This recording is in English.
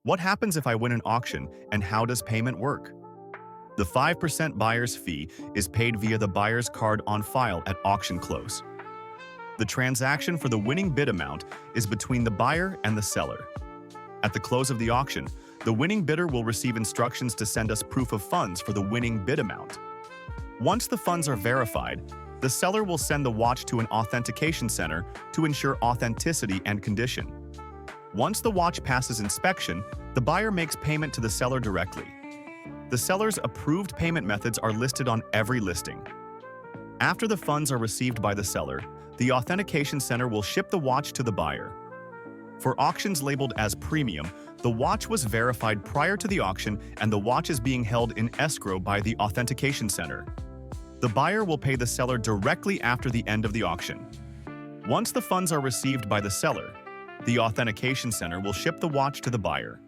What happens if I win an auction, and how does payment work? The 5% buyer's fee is paid via the buyer's card on file at auction close. The transaction for the winning bid amount is between the buyer and the seller. At the close of the auction, the winning bidder will receive instructions to send us proof of funds for the winning bid amount. Once the funds are verified, the seller will send the watch to an authentication center to ensure authenticity and condition. Once the watch passes inspection, the buyer makes payment to the seller directly. The seller's approved payment methods are listed on every listing. After the funds are received by the seller, the authentication center will ship the watch to the buyer. For auctions labeled as premium, the watch was verified prior to the auction and the watch is being held in escrow by the authentication center. The buyer will pay the seller directly after the end of the auction. Once the funds are received by the seller, the authentication center will ship the watch to the buyer.